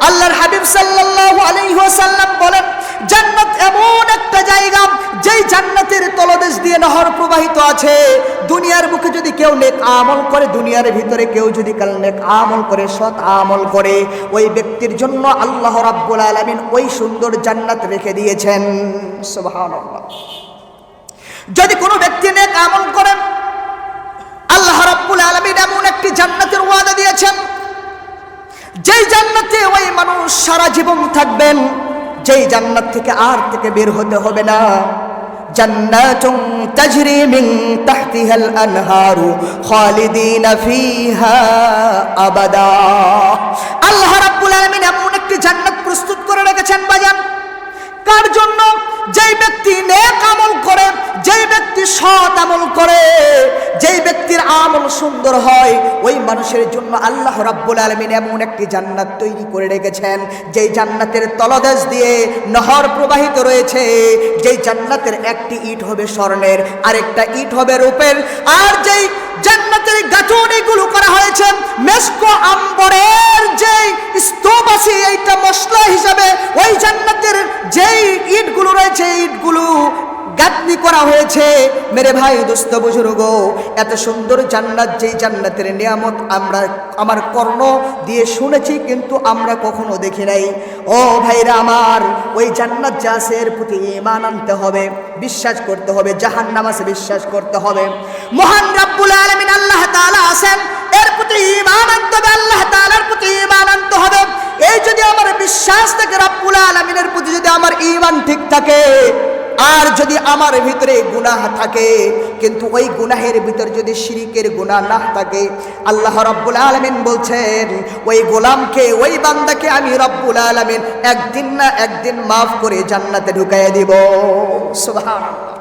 আল্লাহর হাবিব সাল্লাল্লাহু আলাইহি ওয়াসাল্লাম বলেন, জান্নাত এমন একটা জায়গা যেই জান্নাতের তলদেশ দিয়ে নহর প্রবাহিত আছে। দুনিয়ার বুকে যদি কেউ নেক আমল করে, দুনিয়ার ভিতরে কেউ যদি নেক আমল করে, সৎ আমল করে, ওই ব্যক্তির জন্য আল্লাহ রাব্বুল আলামিন ওই সুন্দর জান্নাত রেখে দিয়েছেন। সুবহানাল্লাহ। যদি কোনো ব্যক্তি নেক আমল করে, আল্লাহ রাব্বুল আলামিন এমন একটি জান্নাতের ওয়াদা দিয়েছেন, যেই জান্নাতে ওই মানুষ সারা জীবন থাকবেন, যেই জান্নাত থেকে আর থেকে বের হতে হবে না। জান্নাতুন তাজরি মিন তাহতিহাল আনহারু খালিদিনা ফিহা আবাদা। আল্লাহ রাব্বুল আলামিন এমন একটি জান্নাত প্রস্তুত করে রেখেছেন বাজান। কার জন্য? যেই ব্যক্তি নেক আমল করে, যেই ব্যক্তি সৎ আমল করে, যেই ব্যক্তির আমল সুন্দর হয়, ওই মানুষের জন্য আল্লাহ রাব্বুল আলামিন এমন একটি জান্নাত তৈরি করে রেখেছেন, যেই জান্নাতের তলদেশ দিয়ে নহর প্রবাহিত রয়েছে। যেই জান্নাতের একটি ইট হবে স্বর্ণের, আরেকটা ইট হবে রূপের। আর যেই জান্নাতের গাঁথনিগুলো করা হয়েছে মেশকো আম্বরের যেই স্তূপ আছে, এইটা মশলা হিসাবে ওই জান্নাতের যেই ইটগুলো রয়েছে, ইটগুলো গাঁথনি করা হয়েছে। মেরে ভাই, দোস্ত, বুজুর্গ, এত সুন্দর জান্নাত, যেই জান্নাতের নিয়ামত আমরা আমার কর্ণ দিয়ে শুনেছি, কিন্তু আমরা কখনো দেখি নাই। ও ভাইরা আমার, ওই জান্নাত যা আছে এর প্রতি ঈমান আনতে হবে, বিশ্বাস করতে হবে। জাহান্নাম আছে, বিশ্বাস করতে হবে। মহান রব্বুল আলামিন আল্লাহ তাআলা আছেন, এর প্রতি ঈমান আনতে হবে, আল্লাহ তাআলার প্রতি ঈমান আনতে হবে। এই যদি আমার বিশ্বাস থাকে রব্বুল আলামিনের প্রতি, যদি আমার ঈমান ঠিক থাকে, আর যদি আমার ভিতরে গুনাহ থাকে, কিন্তু ওই গুনাহের ভিতর যদি শিরকের গুনাহ না থাকে, আল্লাহ রাব্বুল আলামিন বলছেন ওই গোলামকে, ওই বান্দাকে আমি রব্বুল আলামিন একদিন না একদিন মাফ করে জান্নাতে ঢুকাইয়া দিব। সুবহানাল্লাহ।